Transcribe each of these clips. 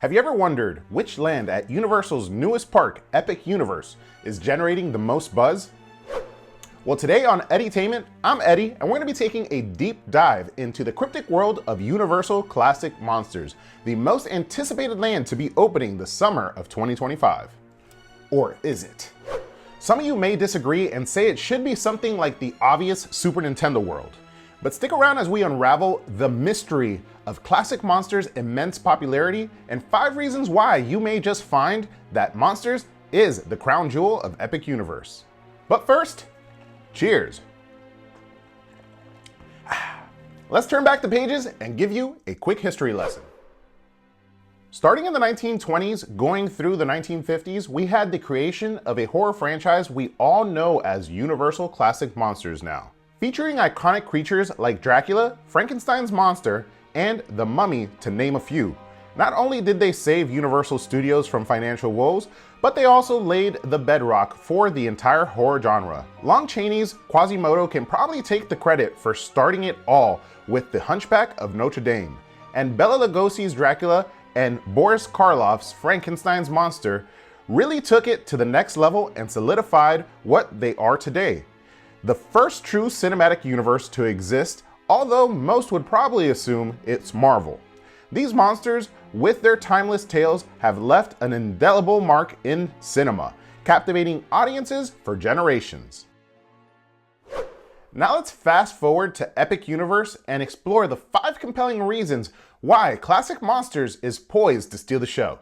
Have you ever wondered which land at Universal's newest park, Epic Universe, is generating the most buzz? Well, today on Edutainment, I'm Eddie, and we're going to be taking a deep dive into the cryptic world of Universal Classic Monsters, the most anticipated land to be opening the summer of 2025. Or is it? Some of you may disagree and say it should be something like the obvious Super Nintendo world. But stick around as we unravel the mystery of Classic Monsters' immense popularity and 5 reasons why you may just find that Monsters is the crown jewel of Epic Universe. But first, cheers. Let's turn back the pages and give you a quick history lesson. Starting in the 1920s, going through the 1950s, we had the creation of a horror franchise we all know as Universal Classic Monsters now. Featuring iconic creatures like Dracula, Frankenstein's monster, and the Mummy, to name a few. Not only did they save Universal Studios from financial woes, but they also laid the bedrock for the entire horror genre. Lon Chaney's Quasimodo can probably take the credit for starting it all with The Hunchback of Notre Dame, and Bela Lugosi's Dracula and Boris Karloff's Frankenstein's monster really took it to the next level and solidified what they are today. The first true cinematic universe to exist, although most would probably assume it's Marvel. These monsters, with their timeless tales, have left an indelible mark in cinema, captivating audiences for generations. Now let's fast forward to Epic Universe and explore the 5 compelling reasons why Classic Monsters is poised to steal the show.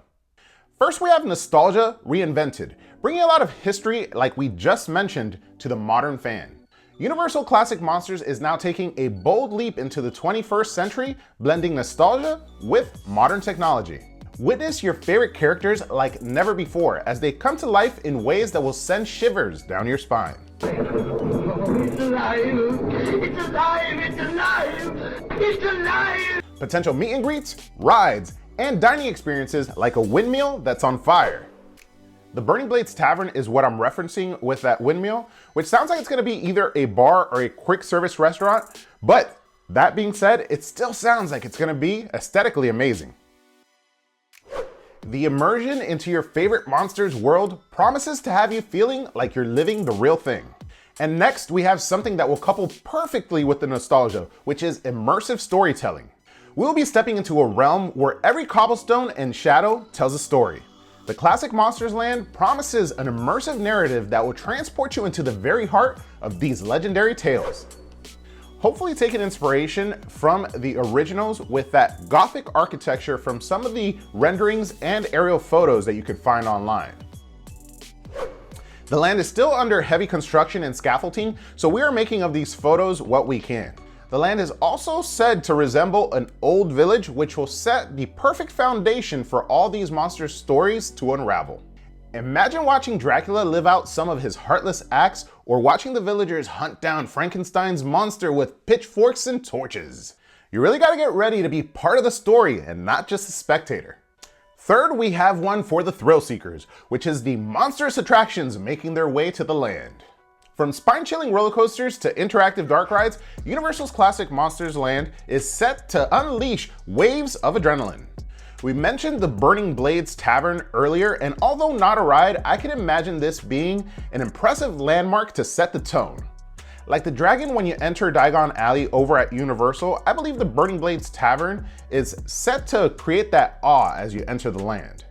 First, we have nostalgia reinvented, bringing a lot of history, like we just mentioned, to the modern fan. Universal Classic Monsters is now taking a bold leap into the 21st century, blending nostalgia with modern technology. Witness your favorite characters like never before as they come to life in ways that will send shivers down your spine. It's alive! It's alive! It's alive! It's alive! Potential meet and greets, rides, and dining experiences like a windmill that's on fire. The Burning Blades Tavern is what I'm referencing with that windmill, which sounds like it's going to be either a bar or a quick service restaurant, but that being said, it still sounds like it's going to be aesthetically amazing. The immersion into your favorite monster's world promises to have you feeling like you're living the real thing. And next, we have something that will couple perfectly with the nostalgia, which is immersive storytelling. We'll be stepping into a realm where every cobblestone and shadow tells a story. The Classic Monsters land promises an immersive narrative that will transport you into the very heart of these legendary tales. Hopefully taking inspiration from the originals with that Gothic architecture from some of the renderings and aerial photos that you could find online. The land is still under heavy construction and scaffolding, so we are making of these photos what we can. The land is also said to resemble an old village, which will set the perfect foundation for all these monsters' stories to unravel. Imagine watching Dracula live out some of his heartless acts, or watching the villagers hunt down Frankenstein's monster with pitchforks and torches. You really gotta get ready to be part of the story and not just a spectator. Third, we have one for the thrill seekers, which is the monstrous attractions making their way to the land. From spine-chilling roller coasters to interactive dark rides, Universal's Classic Monsters Land is set to unleash waves of adrenaline. We mentioned the Burning Blades Tavern earlier, and although not a ride, I can imagine this being an impressive landmark to set the tone. Like the dragon when you enter Diagon Alley over at Universal, I believe the Burning Blades Tavern is set to create that awe as you enter the land.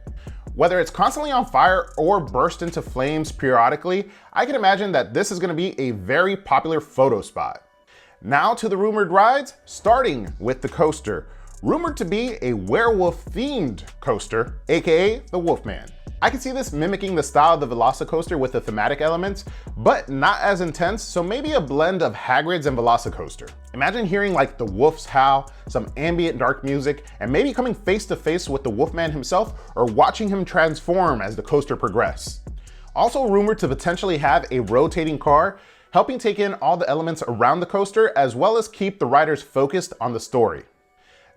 Whether it's constantly on fire or burst into flames periodically, I can imagine that this is going to be a very popular photo spot. Now to the rumored rides, starting with the coaster. Rumored to be a werewolf-themed coaster, aka the Wolfman. I can see this mimicking the style of the Velocicoaster with the thematic elements, but not as intense, so maybe a blend of Hagrid's and Velocicoaster. Imagine hearing like the wolf's howl, some ambient dark music, and maybe coming face to face with the Wolfman himself, or watching him transform as the coaster progresses. Also rumored to potentially have a rotating car, helping take in all the elements around the coaster, as well as keep the riders focused on the story.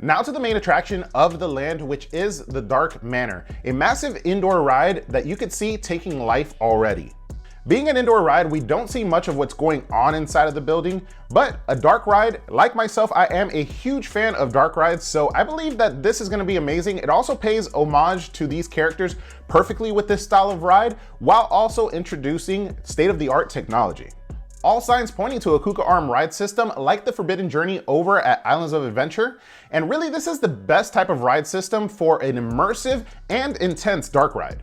Now to the main attraction of the land, which is the Dark Manor, a massive indoor ride that you could see taking life already. Being an indoor ride, we don't see much of what's going on inside of the building, but a dark ride, like myself, I am a huge fan of dark rides, so I believe that this is going to be amazing. It also pays homage to these characters perfectly with this style of ride, while also introducing state-of-the-art technology. All signs pointing to a Kuka arm ride system like the Forbidden Journey over at Islands of Adventure, and really this is the best type of ride system for an immersive and intense dark ride.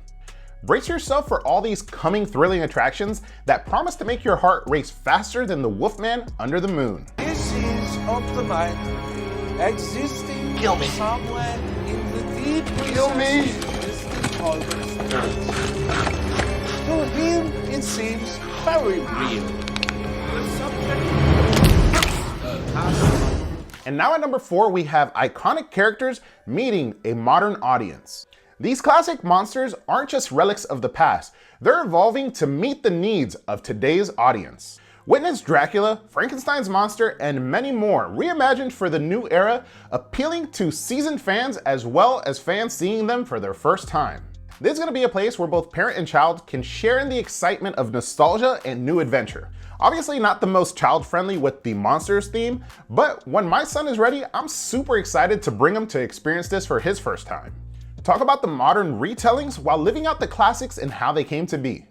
Brace yourself for all these coming thrilling attractions that promise to make your heart race faster than the Wolfman under the moon. This is of the mind, existing somewhere in the deep distant corners. To him it seems very real. And now at number 4, we have iconic characters meeting a modern audience. These classic monsters aren't just relics of the past, they're evolving to meet the needs of today's audience. Witness Dracula, Frankenstein's monster, and many more reimagined for the new era, appealing to seasoned fans as well as fans seeing them for their first time. This is going to be a place where both parent and child can share in the excitement of nostalgia and new adventure. Obviously not the most child-friendly with the monsters theme, but when my son is ready, I'm super excited to bring him to experience this for his first time. Talk about the modern retellings while living out the classics and how they came to be.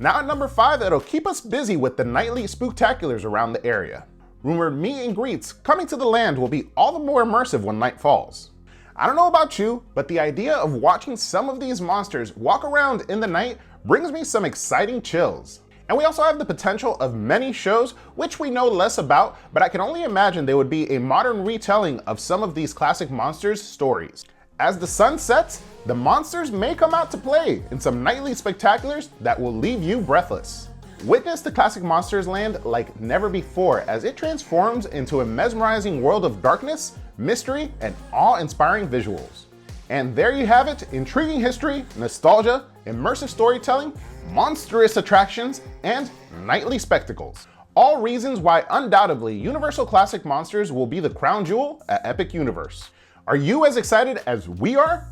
Now at number 5, it'll keep us busy with the nightly spooktaculars around the area. Rumored meet and greets coming to the land will be all the more immersive when night falls. I don't know about you, but the idea of watching some of these monsters walk around in the night brings me some exciting chills. And we also have the potential of many shows which we know less about, but I can only imagine they would be a modern retelling of some of these classic monsters' stories. As the sun sets, the monsters may come out to play in some nightly spectaculars that will leave you breathless. Witness the classic monsters land like never before as it transforms into a mesmerizing world of darkness, mystery, and awe-inspiring visuals. And there you have it, intriguing history, nostalgia, immersive storytelling, monstrous attractions, and nightly spectacles. All reasons why undoubtedly Universal Classic Monsters will be the crown jewel at Epic Universe. Are you as excited as we are?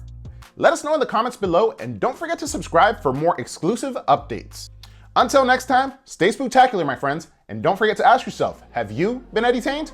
Let us know in the comments below, and don't forget to subscribe for more exclusive updates. Until next time, stay spooktacular, my friends, and don't forget to ask yourself, have you been entertained?